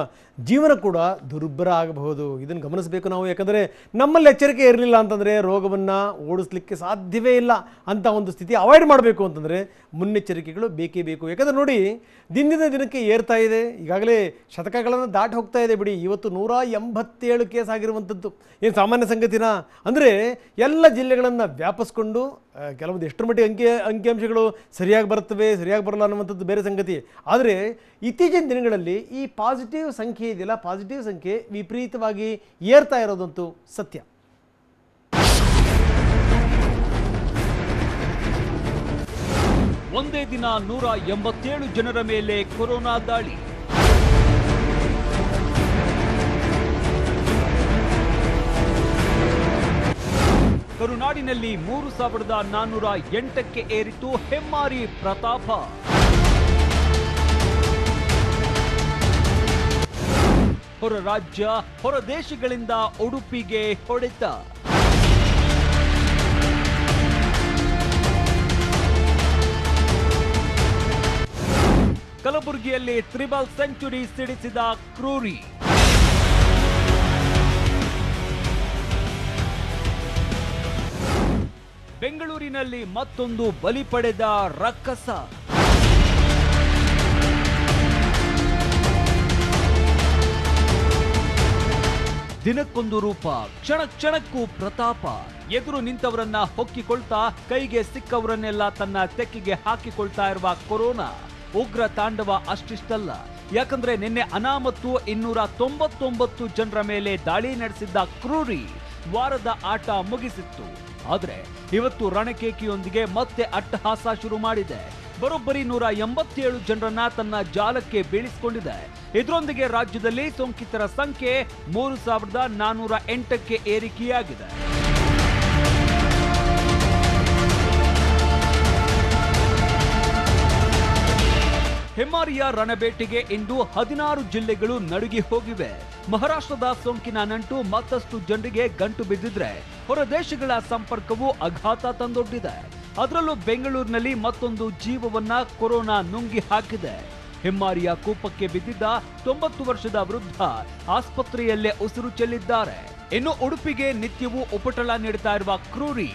Speaker 2: ಜೀವನ ಕೂಡ ದುರ್ಬರ ಆಗಬಹುದು. ಇದನ್ನು ಗಮನಿಸಬೇಕು ನಾವು. ಯಾಕಂದರೆ ನಮ್ಮಲ್ಲಿ ಎಚ್ಚರಿಕೆ ಇರಲಿಲ್ಲ ಅಂತಂದರೆ ರೋಗವನ್ನು ಓಡಿಸ್ಲಿಕ್ಕೆ ಸಾಧ್ಯವೇ ಇಲ್ಲ ಅಂತ ಒಂದು ಸ್ಥಿತಿ ಅವಾಯ್ಡ್ ಮಾಡಬೇಕು ಅಂತಂದರೆ ಮುನ್ನೆಚ್ಚರಿಕೆಗಳು ಬೇಕೇ ಬೇಕು. ಯಾಕಂದರೆ ನೋಡಿ, ದಿನದಿಂದ ದಿನಕ್ಕೆ ಏರ್ತಾ ಇದೆ. ಈಗಾಗಲೇ ಶತಕಗಳನ್ನು ದಾಟಿ ಹೋಗ್ತಾ ಇದೆ ಬಿಡಿ. ಇವತ್ತು 187 ಕೇಸ್ ಆಗಿರುವಂಥದ್ದು ಏನು ಸಾಮಾನ್ಯ ಸಂಗತಿನ? ಅಂದರೆ ಎಲ್ಲ ಜಿಲ್ಲೆಗಳನ್ನು ವ್ಯಾಪಿಸ್ಕೊಂಡು ಕೆಲವೊಂದು ಎಷ್ಟರ ಮಟ್ಟಿಗೆ ಅಂಕಿಅಂಶಗಳು ಸರಿಯಾಗಿ ಬರ್ತವೆ, ಸರಿಯಾಗಿ ಬರಲ್ಲ ಅನ್ನುವಂಥದ್ದು ಬೇರೆ ಸಂಗತಿ. ಆದರೆ ಇತ್ತೀಚಿನ ದಿನಗಳಲ್ಲಿ ಈ ಪಾಸಿಟಿವ್ ಸಂಖ್ಯೆ ಇದೆಯಲ್ಲ, ಪಾಸಿಟಿವ್ ಸಂಖ್ಯೆ ವಿಪರೀತವಾಗಿ ಏರ್ತಾ ಇರೋದಂತೂ ಸತ್ಯ.
Speaker 11: ಒಂದೇ ದಿನ 187 ಜನರ ಮೇಲೆ ಕೊರೋನಾ ದಾಳಿ. ಕರುನಾಡಿನಲ್ಲಿ 3408ಕ್ಕೆ ಏರಿತು ಹೆಮ್ಮಾರಿ ಪ್ರತಾಪ. ಹೊರ ರಾಜ್ಯ, ಹೊರ ದೇಶಗಳಿಂದ ಉಡುಪಿಗೆ ಹೊಡೆತ. ಕಲಬುರಗಿಯಲ್ಲಿ ಟ್ರಿಬಲ್ ಸೆಂಚುರಿ ಸಿಡಿಸಿದ ಕ್ರೂರಿ. ಬೆಂಗಳೂರಿನಲ್ಲಿ ಮತ್ತೊಂದು ಬಲಿ ಪಡೆದ ರಕ್ಕಸ. ದಿನಕ್ಕೊಂದು ರೂಪ, ಕ್ಷಣ ಕ್ಷಣಕ್ಕೂ ಪ್ರತಾಪ. ಎದುರು ನಿಂತವರನ್ನ ಹೊಕ್ಕಿಕೊಳ್ತಾ ಕೈಗೆ ಸಿಕ್ಕವರನ್ನೆಲ್ಲ ತನ್ನ ತೆಕ್ಕಿಗೆ ಹಾಕಿಕೊಳ್ತಾ ಇರುವ ಕೊರೋನಾ ಉಗ್ರ ತಾಂಡವ ಅಷ್ಟಿಷ್ಟಲ್ಲ. ಯಾಕಂದ್ರೆ ನಿನ್ನೆ ಅನಾಮತ್ತು 299 ಜನರ ಮೇಲೆ ದಾಳಿ ನಡೆಸಿದ್ದ ಕ್ರೂರಿ ವಾರದ ಆಟ ಮುಗಿಸಿತ್ತು. ಆದ್ರೆ ಇವತ್ತು ರಣಕೇಕಿಯೊಂದಿಗೆ ಮತ್ತೆ ಅಟ್ಟಹಾಸ ಶುರು ಮಾಡಿದೆ. ಬರೋಬ್ಬರಿ 187 ಜನರನ್ನ ತನ್ನ ಜಾಲಕ್ಕೆ ಬೀಳಿಸಿಕೊಂಡಿದೆ. ಇದರೊಂದಿಗೆ ರಾಜ್ಯದಲ್ಲಿ ಸೋಂಕಿತರ ಸಂಖ್ಯೆ 3408ಕ್ಕೆ ಏರಿಕೆಯಾಗಿದೆ. ಹೆಮ್ಮಾರಿಯ ರಣಬೇಟೆಗೆ ಇಂದು 16 ಜಿಲ್ಲೆಗಳು ನಡುಗಿ ಹೋಗಿವೆ. ಮಹಾರಾಷ್ಟ್ರದ ಸೋಂಕಿನ ನಂಟು ಮತ್ತಷ್ಟು ಜನರಿಗೆ ಗಂಟು ಬಿದ್ದಿದ್ರೆ ಹೊರ ದೇಶಗಳ ಸಂಪರ್ಕವು ಆಘಾತ ತಂದೊಡ್ಡಿದೆ. ಅದರಲ್ಲೂ ಬೆಂಗಳೂರಿನಲ್ಲಿ ಮತ್ತೊಂದು ಜೀವವನ್ನ ಕೊರೋನಾ ನುಂಗಿ ಹಾಕಿದೆ. ಹೆಮ್ಮಾರಿಯ ಕೂಪಕ್ಕೆ ಬಿದ್ದಿದ್ದ 90 ವರ್ಷದ ವೃದ್ಧ ಆಸ್ಪತ್ರೆಯಲ್ಲೇ ಉಸಿರು ಚೆಲ್ಲಿದ್ದಾರೆ. ಇನ್ನು ಉಡುಪಿಗೆ ನಿತ್ಯವೂ ಉಪಟಳ ನೀಡುತ್ತಾ ಇರುವ ಕ್ರೂರಿ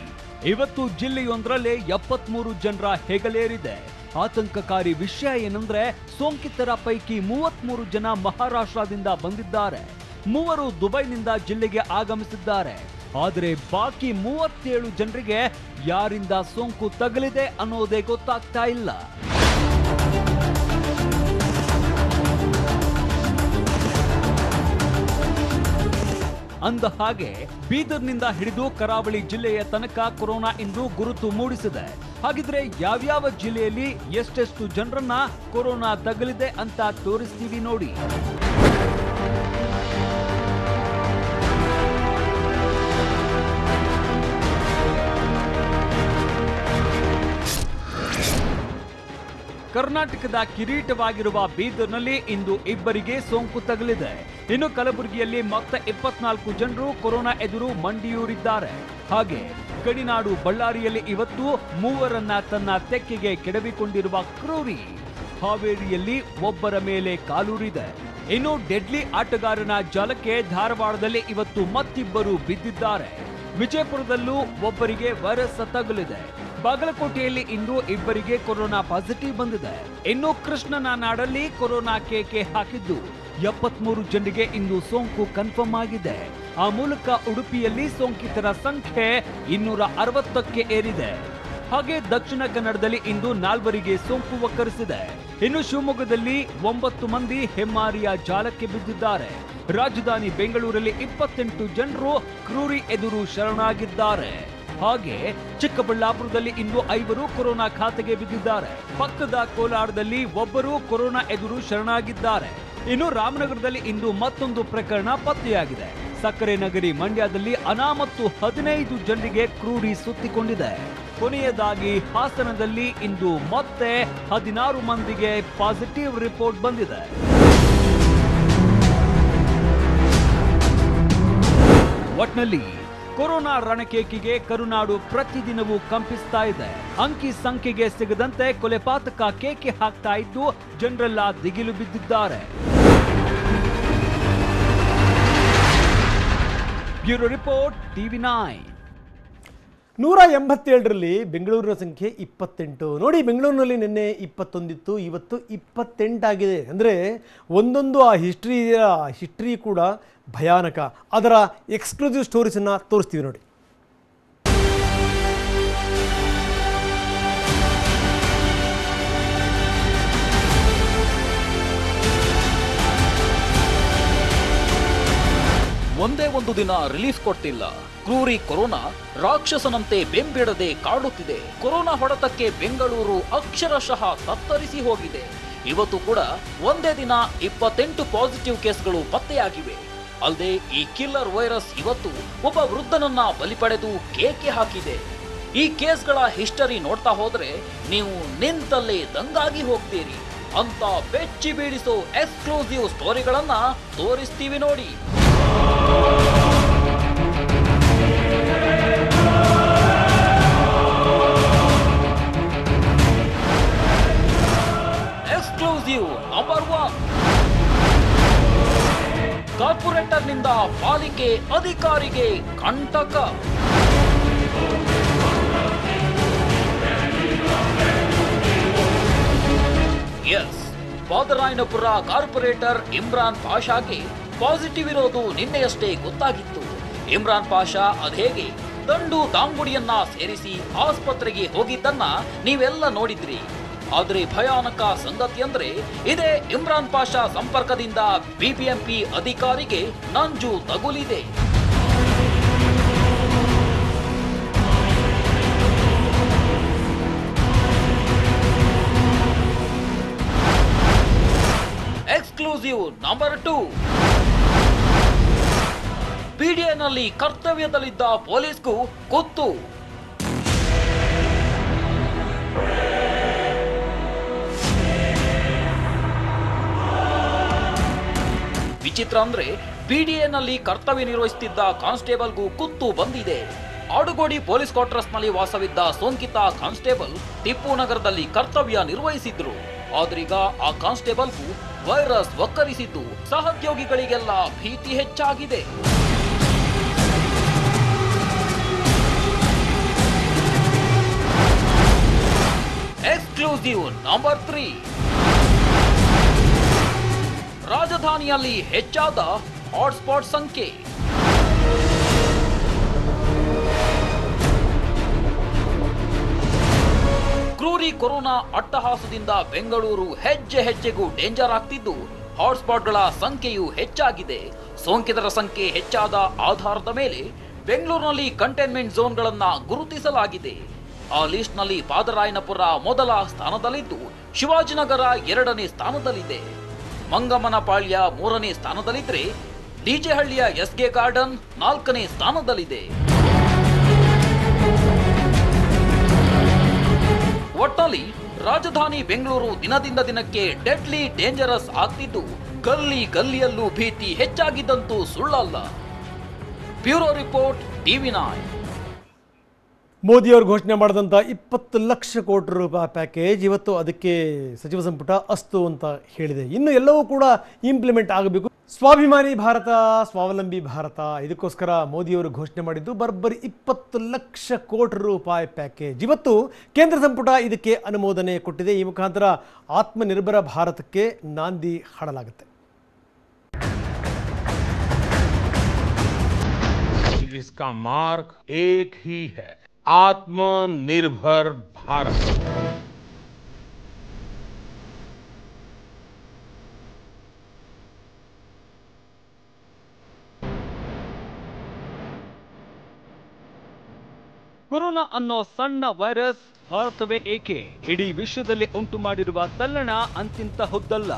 Speaker 11: ಇವತ್ತು ಜಿಲ್ಲೆಯೊಂದರಲ್ಲೇ 73 ಜನರ ಹೆಗಲೇರಿದೆ. ಆತಂಕಕಾರಿ ವಿಷಯ ಏನಂದ್ರೆ ಸೋಂಕಿತರ ಪೈಕಿ 33 ಜನ ಮಹಾರಾಷ್ಟ್ರದಿಂದ ಬಂದಿದ್ದಾರೆ. 3 ದುಬೈನಿಂದ ಜಿಲ್ಲೆಗೆ ಆಗಮಿಸಿದ್ದಾರೆ. ಆದರೆ ಬಾಕಿ 37 ಜನರಿಗೆ ಯಾರಿಂದ ಸೋಂಕು ತಗುಲಿದೆ ಅನ್ನೋದೇ ಗೊತ್ತಾಗ್ತಾ ಇಲ್ಲ. ಅಂದ ಹಾಗೆ ಬೀದರ್ನಿಂದ ಹಿಡಿದು ಕರಾವಳಿ ಜಿಲ್ಲೆಯ ತನಕ ಕೊರೋನಾ ಇಂದು ಗುರುತು ಮೂಡಿಸಿದೆ. ಹಾಗಿದ್ರೆ ಯಾವ್ಯಾವ ಜಿಲ್ಲೆಯಲ್ಲಿ ಎಷ್ಟೆಷ್ಟು ಜನರನ್ನ ಕೊರೋನಾ ತಗುಲಿದೆ ಅಂತ ತೋರಿಸ್ತೀವಿ ನೋಡಿ. ಕರ್ನಾಟಕದ ಕಿರೀಟವಾಗಿರುವ ಬೀದರ್ನಲ್ಲಿ ಇಂದು 2 ಸೋಂಕು ತಗುಲಿದೆ. ಇನ್ನು ಕಲಬುರಗಿಯಲ್ಲಿ ಮತ್ತೆ 24 ಜನರು ಕೊರೋನಾ ಎದುರು ಮಂಡಿಯೂರಿದ್ದಾರೆ. ಹಾಗೆ ಗಡಿನಾಡು ಬಳ್ಳಾರಿಯಲ್ಲಿ ಇವತ್ತು 3ರನ್ನ ತನ್ನ ತೆಕ್ಕೆಗೆ ಕೆಡವಿಕೊಂಡಿರುವ ಕ್ರೂರಿ ಹಾವೇರಿಯಲ್ಲಿ ಒಬ್ಬರ ಮೇಲೆ ಕಾಲೂರಿದೆ. ಇನ್ನು ಡೆಡ್ಲಿ ಆಟಗಾರನ ಜಾಲಕ್ಕೆ ಧಾರವಾಡದಲ್ಲಿ ಇವತ್ತು ಮತ್ತಿಬ್ಬರು ಬಿದ್ದಿದ್ದಾರೆ. ವಿಜಯಪುರದಲ್ಲೂ ಒಬ್ಬರಿಗೆ ವೈರಸ್ ತಗುಲಿದೆ. ಬಾಗಲಕೋಟೆಯಲ್ಲಿ ಇಂದು 2 ಕೊರೋನಾ ಪಾಸಿಟಿವ್ ಬಂದಿದೆ. ಇನ್ನು ಕೃಷ್ಣನ ನಾಡಲ್ಲಿ ಕೊರೋನಾ ಕೇಕೆ ಹಾಕಿದ್ದು 73 ಜನರಿಗೆ ಇಂದು ಸೋಂಕು ಕನ್ಫರ್ಮ್ ಆಗಿದೆ. ಆ ಮೂಲಕ ಉಡುಪಿಯಲ್ಲಿ ಸೋಂಕಿತರ ಸಂಖ್ಯೆ 260ಕ್ಕೆ ಏರಿದೆ. ಹಾಗೆ ದಕ್ಷಿಣ ಕನ್ನಡದಲ್ಲಿ ಇಂದು 4 ಸೋಂಕು ಒಕ್ಕರಿಸಿದೆ. ಇನ್ನು ಶಿವಮೊಗ್ಗದಲ್ಲಿ 9 ಮಂದಿ ಹೆಮ್ಮಾರಿಯ ಜಾಲಕ್ಕೆ ಬಿದ್ದಿದ್ದಾರೆ. ರಾಜಧಾನಿ ಬೆಂಗಳೂರಲ್ಲಿ 28 ಜನರು ಕ್ರೂರಿ ಎದುರು ಶರಣಾಗಿದ್ದಾರೆ. ಹಾಗೆ ಚಿಕ್ಕಬಳ್ಳಾಪುರದಲ್ಲಿ ಇಂದು 5 ಕೊರೋನಾ ಖಾತೆಗೆ ಬಿದ್ದಿದ್ದಾರೆ. ಪಕ್ಕದ ಕೋಲಾರದಲ್ಲಿ ಒಬ್ಬರು ಕೊರೋನಾ ಎದುರು ಶರಣಾಗಿದ್ದಾರೆ. ಇನ್ನು ರಾಮನಗರದಲ್ಲಿ ಇಂದು ಮತ್ತೊಂದು ಪ್ರಕರಣ ಪತ್ತೆಯಾಗಿದೆ. ಸಕ್ಕರೆ ನಗರಿ ಮಂಡ್ಯದಲ್ಲಿ ಅನಾಮತ್ತು 15 ಜನರಿಗೆ ಕ್ರೂರಿ ಸುತ್ತಿಕೊಂಡಿದೆ. ಕೊನೆಯದಾಗಿ ಹಾಸನದಲ್ಲಿ ಇಂದು ಮತ್ತೆ 16 ಮಂದಿಗೆ ಪಾಸಿಟಿವ್ ರಿಪೋರ್ಟ್ ಬಂದಿದೆ. ಒಟ್ನಲ್ಲಿ ಕೊರೋನಾ ರಣಕೇಕಿಗೆ ಕರುನಾಡು ಪ್ರತಿದಿನವೂ ಕಂಪಿಸ್ತಾ ಇದೆ. ಅಂಕಿ ಸಂಖ್ಯೆಗೆ ಸಿಗದಂತೆ ಕೊಲೆಪಾತಕ ಕೇಕೆ ಹಾಕ್ತಾ ಇದ್ದು ಜನರೆಲ್ಲ ದಿಗಿಲು ಬಿದ್ದಿದ್ದಾರೆ. Bureau report TV9.
Speaker 2: 187ರಲ್ಲಿ ಬೆಂಗಳೂರಿನ ಸಂಖ್ಯೆ 28. ನೋಡಿ, ಬೆಂಗಳೂರಿನಲ್ಲಿ ನಿನ್ನೆ 21 ಇತ್ತು, ಇವತ್ತು 28 ಆಗಿದೆ. ಅಂದರೆ ಒಂದೊಂದು ಆ ಹಿಸ್ಟ್ರಿ ಕೂಡ ಭಯಾನಕ. ಅದರ ಎಕ್ಸ್ಕ್ಲೂಸಿವ್ ಸ್ಟೋರೀಸನ್ನು ತೋರಿಸ್ತೀವಿ ನೋಡಿ.
Speaker 12: ಒಂದೇ ಒಂದು ದಿನ ರಿಲೀಫ್ ಕೊಟ್ಟಿಲ್ಲ. ಕ್ರೂರಿ ಕೊರೋನಾ ರಾಕ್ಷಸನಂತೆ ಬೆಂಬಿಡದೆ ಕಾಡುತ್ತಿದೆ. ಕೊರೋನಾ ಹೊಡೆತಕ್ಕೆ ಬೆಂಗಳೂರು ಅಕ್ಷರಶಃ ತತ್ತರಿಸಿ ಹೋಗಿದೆ. ಇವತ್ತು ಕೂಡ ಒಂದೇ ದಿನ 28 ಪಾಸಿಟಿವ್ ಕೇಸ್ಗಳು ಪತ್ತೆಯಾಗಿವೆ. ಅಲ್ಲದೆ ಈ ಕಿಲ್ಲರ್ ವೈರಸ್ ಇವತ್ತು ಒಬ್ಬ ವೃದ್ಧನನ್ನ ಬಲಿ ಪಡೆದು ಕೇಕೆ ಹಾಕಿದೆ. ಈ ಕೇಸ್ಗಳ ಹಿಸ್ಟರಿ ನೋಡ್ತಾ ಹೋದ್ರೆ ನೀವು ನಿಂತಲ್ಲೇ ದಂಗಾಗಿ ಹೋಗ್ತೀರಿ. ಅಂತ ಬೆಚ್ಚಿ ಬೀಳಿಸೋ ಎಕ್ಸ್ಕ್ಲೂಸಿವ್ ಸ್ಟೋರಿಗಳನ್ನ ತೋರಿಸ್ತೀವಿ ನೋಡಿ. Exclusive number 1. ಕಾರ್ಪೊರೇಟರ್ನಿಂದ ಪಾಲಿಕೆ ಅಧಿಕಾರಿಗೆ ಕಂಟಕ. ಎಸ್, ಬಾದರಾಯನಪುರ ಕಾರ್ಪೊರೇಟರ್ ಇಮ್ರಾನ್ ಪಾಷಾಗೆ ಪಾಸಿಟಿವ್ ಇರೋದು ನಿನ್ನೆಯಷ್ಟೇ ಗೊತ್ತಾಗಿತ್ತು. ಇಮ್ರಾನ್ ಪಾಷಾ ಅದೇಗೆ ದಂಡು ದಾಂಗುಡಿಯನ್ನ ಸೇರಿಸಿ ಆಸ್ಪತ್ರೆಗೆ ಹೋಗಿದ್ದನ್ನ ನೀವೆಲ್ಲ ನೋಡಿದ್ರಿ. ಆದರೆ ಭಯಾನಕ ಸಂಗತಿ ಅಂದ್ರೆ ಇದೇ ಇಮ್ರಾನ್ ಪಾಷಾ ಸಂಪರ್ಕದಿಂದ ಬಿಬಿಎಂಪಿ ಅಧಿಕಾರಿಗೆ ನಂಜು ತಗುಲಿದೆ. Exclusive number 2. ಪಿಡಿಎನಲ್ಲಿ ಕರ್ತವ್ಯದಲ್ಲಿದ್ದ ಪೊಲೀಸ್ಗೂ ಕುತ್ತು. ವಿಚಿತ್ರ ಅಂದ್ರೆ ಪಿಡಿಎನಲ್ಲಿ ಕರ್ತವ್ಯ ನಿರ್ವಹಿಸುತ್ತಿದ್ದ ಕಾನ್ಸ್ಟೇಬಲ್ಗೂ ಕುತ್ತು ಬಂದಿದೆ. ಆಡುಗೋಡಿ ಪೊಲೀಸ್ ಕ್ವಾರ್ಟರ್ಸ್ನಲ್ಲಿ ವಾಸವಿದ್ದ ಸೋಂಕಿತ ಕಾನ್ಸ್ಟೇಬಲ್ ಟಿಪ್ಪು ನಗರದಲ್ಲಿ ಕರ್ತವ್ಯ ನಿರ್ವಹಿಸಿದ್ರು. ಆದ್ರೀಗ ಆ ಕಾನ್ಸ್ಟೇಬಲ್ಗೂ ವೈರಸ್ ಒಕ್ಕರಿಸಿದ್ದು ಸಹೋದ್ಯೋಗಿಗಳಿಗೆಲ್ಲ ಭೀತಿ ಹೆಚ್ಚಾಗಿದೆ. Exclusive number 3. ರಾಜಧಾನಿಯಲ್ಲಿ ಹೆಚ್ಚಾದ ಹಾಟ್ಸ್ಪಾಟ್ ಸಂಖ್ಯೆ. ಕ್ರೂರಿ ಕೊರೋನಾ ಅಟ್ಟಹಾಸದಿಂದ ಬೆಂಗಳೂರು ಹೆಜ್ಜೆ ಹೆಜ್ಜೆಗೂ ಡೇಂಜರ್ ಆಗ್ತಿದ್ದು ಹಾಟ್ಸ್ಪಾಟ್ಗಳ ಸಂಖ್ಯೆಯೂ ಹೆಚ್ಚಾಗಿದೆ. ಸೋಂಕಿತರ ಸಂಖ್ಯೆ ಹೆಚ್ಚಾದ ಆಧಾರದ ಮೇಲೆ ಬೆಂಗಳೂರಿನಲ್ಲಿ ಕಂಟೈನ್ಮೆಂಟ್ ಝೋನ್ಗಳನ್ನ ಗುರುತಿಸಲಾಗಿದೆ. ಆ ಲಿಸ್ಟ್ನಲ್ಲಿ ಬಾದರಾಯನಪುರ ಮೊದಲ ಸ್ಥಾನದಲ್ಲಿದ್ದು ಶಿವಾಜಿನಗರ 2ನೇ ಸ್ಥಾನದಲ್ಲಿದೆ. ಮಂಗಮ್ಮನಪಾಳ್ಯ 3ನೇ ಸ್ಥಾನದಲ್ಲಿದ್ರೆ ಡಿಜೆಹಳ್ಳಿಯ ಎಸ್ಗೆ ಗಾರ್ಡನ್ 4ನೇ ಸ್ಥಾನದಲ್ಲಿದೆ. ಒಟ್ಟಲ್ಲಿ ರಾಜಧಾನಿ ಬೆಂಗಳೂರು ದಿನದಿಂದ ದಿನಕ್ಕೆ ಡೆಡ್ಲಿ ಡೇಂಜರಸ್ ಆಗ್ತಿದ್ದು ಗಲ್ಲಿ ಗಲ್ಲಿಯಲ್ಲೂ ಭೀತಿ ಹೆಚ್ಚಾಗಿದ್ದಂತೂ ಸುಳ್ಳಲ್ಲ. Bureau report TV9.
Speaker 2: ಮೋದಿಯವರು ಘೋಷಣೆ ಮಾಡಿದಂಥ 20 ಲಕ್ಷ ಕೋಟಿ ರೂಪಾಯಿ ಪ್ಯಾಕೇಜ್ ಇವತ್ತು ಅದಕ್ಕೆ ಸಚಿವ ಸಂಪುಟ ಅಸ್ತು ಅಂತ ಹೇಳಿದೆ. ಇನ್ನು ಎಲ್ಲವೂ ಕೂಡ ಇಂಪ್ಲಿಮೆಂಟ್ ಆಗಬೇಕು. ಸ್ವಾಭಿಮಾನಿ ಭಾರತ, ಸ್ವಾವಲಂಬಿ ಭಾರತ, ಇದಕ್ಕೋಸ್ಕರ ಮೋದಿಯವರು ಘೋಷಣೆ ಮಾಡಿದ್ದು ಬರೋಬ್ಬರಿ 20 ಲಕ್ಷ ಕೋಟಿ ರೂಪಾಯಿ ಪ್ಯಾಕೇಜ್. ಇವತ್ತು ಕೇಂದ್ರ ಸಂಪುಟ ಇದಕ್ಕೆ ಅನುಮೋದನೆ ಕೊಟ್ಟಿದೆ. ಈ ಮುಖಾಂತರ ಆತ್ಮನಿರ್ಭರ ಭಾರತಕ್ಕೆ ನಾಂದಿ ಹಾಡಲಾಗುತ್ತೆ.
Speaker 13: इसका मार्ग एक ही है, आत्मनिर्भर भारत।
Speaker 11: ಕೊರೋನಾ ಅನ್ನೋ ಸಣ್ಣ ವೈರಸ್ ಭಾರತವೇ ಏಕೆ ಇಡೀ ವಿಶ್ವದಲ್ಲಿ ಉಂಟು ಮಾಡಿರುವ ತಲ್ಲಣ ಅಂತಿಂತಹುದ್ದಲ್ಲ.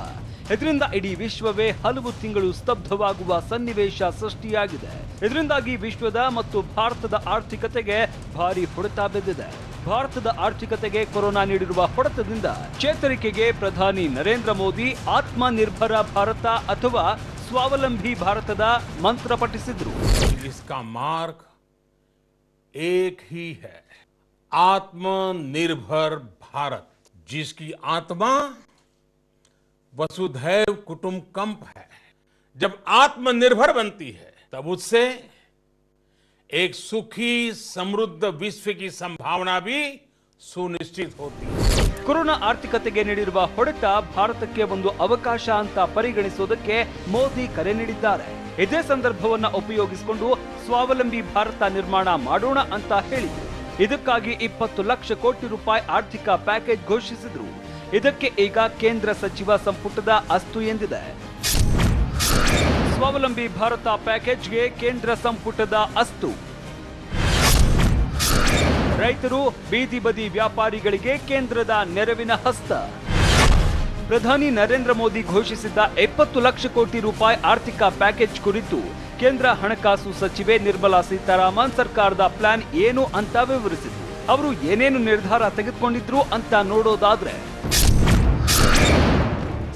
Speaker 11: ಇದರಿಂದ ಇಡೀ ವಿಶ್ವವೇ ಹಲವು ತಿಂಗಳು ಸ್ತಬ್ಧವಾಗುವ ಸನ್ನಿವೇಶ ಸೃಷ್ಟಿಯಾಗಿದೆ. ಇದರಿಂದಾಗಿ ವಿಶ್ವದ ಮತ್ತು ಭಾರತದ ಆರ್ಥಿಕತೆಗೆ ಭಾರಿ ಹೊಡೆತ ಬಿದ್ದಿದೆ. ಭಾರತದ ಆರ್ಥಿಕತೆಗೆ ಕೊರೋನಾ ನೀಡಿರುವ ಹೊಡೆತದಿಂದ ಚೇತರಿಕೆಗೆ ಪ್ರಧಾನಿ ನರೇಂದ್ರ ಮೋದಿ ಆತ್ಮನಿರ್ಭರ ಭಾರತ ಅಥವಾ ಸ್ವಾವಲಂಬಿ ಭಾರತದ ಮಂತ್ರ ಪಠಿಸಿದ್ರು.
Speaker 13: इसका मार्ग एक ही है, आत्मनिर्भर भारत, जिसकी आत्मा वसुधैव कुटुंबकम है. जब आत्मनिर्भर बनती है तब उससे एक सुखी समृद्ध विश्व की संभावना भी सुनिश्चित होती है.
Speaker 11: ಕೊರೋನಾ ಆರ್ಥಿಕತೆಗೆ ನೀಡಿರುವ ಹೊಡೆತ ಭಾರತಕ್ಕೆ ಒಂದು ಅವಕಾಶ ಅಂತ ಪರಿಗಣಿಸುವುದಕ್ಕೆ ಮೋದಿ ಕರೆ ನೀಡಿದ್ದಾರೆ. ಇದೇ ಸಂದರ್ಭವನ್ನ ಉಪಯೋಗಿಸಿಕೊಂಡು ಸ್ವಾವಲಂಬಿ ಭಾರತ ನಿರ್ಮಾಣ ಮಾಡೋಣ ಅಂತ ಹೇಳಿದ್ರು. ಇದಕ್ಕಾಗಿ 20 ಲಕ್ಷ ಕೋಟಿ ರೂಪಾಯಿ ಆರ್ಥಿಕ ಪ್ಯಾಕೇಜ್ ಘೋಷಿಸಿದ್ರು. ಇದಕ್ಕೆ ಈಗ ಕೇಂದ್ರ ಸಚಿವ ಸಂಪುಟದ ಅಸ್ತು ಎಂದಿದೆ. ಸ್ವಾವಲಂಬಿ ಭಾರತ ಪ್ಯಾಕೇಜ್ಗೆ ಕೇಂದ್ರ ಸಂಪುಟದ ಅಸ್ತು. ರೈತರು, ಬೀದಿ ಬದಿ ವ್ಯಾಪಾರಿಗಳಿಗೆ ಕೇಂದ್ರದ ನೆರವಿನ ಹಸ್ತ. ಪ್ರಧಾನಿ ನರೇಂದ್ರ ಮೋದಿ ಘೋಷಿಸಿದ್ದ 20 ಲಕ್ಷ ಕೋಟಿ ರೂಪಾಯಿ ಆರ್ಥಿಕ ಪ್ಯಾಕೇಜ್ ಕುರಿತು ಕೇಂದ್ರ ಹಣಕಾಸು ಸಚಿವೆ ನಿರ್ಮಲಾ ಸೀತಾರಾಮನ್ ಸರ್ಕಾರದ ಪ್ಲಾನ್ ಏನು ಅಂತ ವಿವರಿಸಿದ್ರು. ಅವರು ಏನೇನು ನಿರ್ಧಾರ ತೆಗೆದುಕೊಂಡಿದ್ರು ಅಂತ ನೋಡೋದಾದ್ರೆ,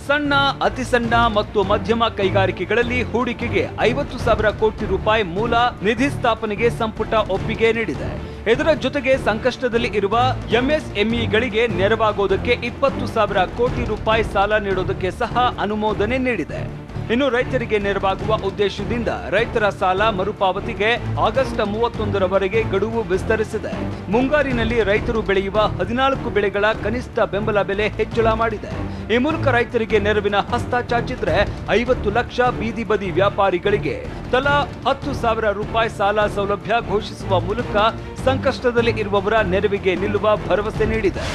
Speaker 11: ಸಣ್ಣ, ಅತಿ ಸಣ್ಣ ಮತ್ತು ಮಧ್ಯಮ ಕೈಗಾರಿಕೆಗಳಲ್ಲಿ ಹೂಡಿಕೆಗೆ 50,000 ಕೋಟಿ ರೂಪಾಯಿ ಮೂಲ ನಿಧಿ ಸ್ಥಾಪನೆಗೆ ಸಂಪುಟ ಒಪ್ಪಿಗೆ ನೀಡಿದೆ. ಇದರ ಜೊತೆಗೆ ಸಂಕಷ್ಟದಲ್ಲಿ ಇರುವ ಎಂಎಸ್ಎಂಇಗಳಿಗೆ ನೆರವಾಗೋದಕ್ಕೆ 20,000 ಕೋಟಿ ರೂಪಾಯಿ ಸಾಲ ನೀಡೋದಕ್ಕೆ ಸಹ ಅನುಮೋದನೆ ನೀಡಿದೆ. ಇನ್ನು ರೈತರಿಗೆ ನೆರವಾಗುವ ಉದ್ದೇಶದಿಂದ ರೈತರ ಸಾಲ ಮರುಪಾವತಿಗೆ ಆಗಸ್ಟ್ 31ರವರೆಗೆ ಗಡುವು ವಿಸ್ತರಿಸಿದೆ. ಮುಂಗಾರಿನಲ್ಲಿ ರೈತರು ಬೆಳೆಯುವ 14 ಬೆಳೆಗಳ ಕನಿಷ್ಠ ಬೆಂಬಲ ಬೆಲೆ ಹೆಚ್ಚಳ ಮಾಡಿದೆ. ಈ ಮೂಲಕ ರೈತರಿಗೆ ನೆರವಿನ ಹಸ್ತ ಚಾಚಿದ್ರೆ 50 ಲಕ್ಷ ಬೀದಿ ಬದಿ ವ್ಯಾಪಾರಿಗಳಿಗೆ ತಲಾ 10,000 ರೂಪಾಯಿ ಸಾಲ ಸೌಲಭ್ಯ ಘೋಷಿಸುವ ಮೂಲಕ ಸಂಕಷ್ಟದಲ್ಲಿ ಇರುವವರ ನೆರವಿಗೆ ನಿಲ್ಲುವ ಭರವಸೆ ನೀಡಿದೆ.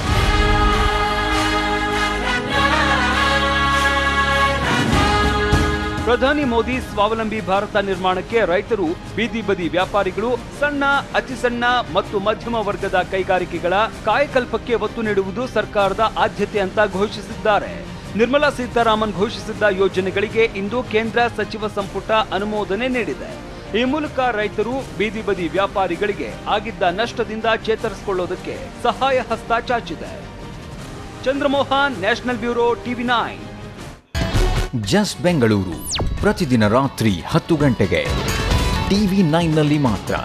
Speaker 11: ಪ್ರಧಾನಿ ಮೋದಿ ಸ್ವಾವಲಂಬಿ ಭಾರತ ನಿರ್ಮಾಣಕ್ಕೆ ರೈತರು, ಬೀದಿ ಬದಿ ವ್ಯಾಪಾರಿಗಳು, ಸಣ್ಣ, ಅತಿ ಸಣ್ಣ ಮತ್ತು ಮಧ್ಯಮ ವರ್ಗದ ಕೈಗಾರಿಕೆಗಳ ಕಾಯಕಲ್ಪಕ್ಕೆ ಒತ್ತು ನೀಡುವುದು ಸರ್ಕಾರದ ಆದ್ಯತೆ ಅಂತ ಘೋಷಿಸಿದ್ದಾರೆ. ನಿರ್ಮಲಾ ಸೀತಾರಾಮನ್ ಘೋಷಿಸಿದ್ದ ಯೋಜನೆಗಳಿಗೆ ಇಂದು ಕೇಂದ್ರ ಸಚಿವ ಸಂಪುಟ ಅನುಮೋದನೆ ನೀಡಿದೆ. ಈ ಮೂಲಕ ರೈತರು, ಬೀದಿ ಬದಿ ವ್ಯಾಪಾರಿಗಳಿಗೆ ಆಗಿದ್ದ ನಷ್ಟದಿಂದ ಚೇತರಿಸಿಕೊಳ್ಳೋದಕ್ಕೆ ಸಹಾಯ ಹಸ್ತ ಚಾಚಿದೆ. Chandramohan, national bureau, TV9.
Speaker 14: Just Bengaluru ಪ್ರತಿದಿನ ರಾತ್ರಿ 10 ಗಂಟೆಗೆ TV9ನಲ್ಲಿ ಮಾತ್ರ.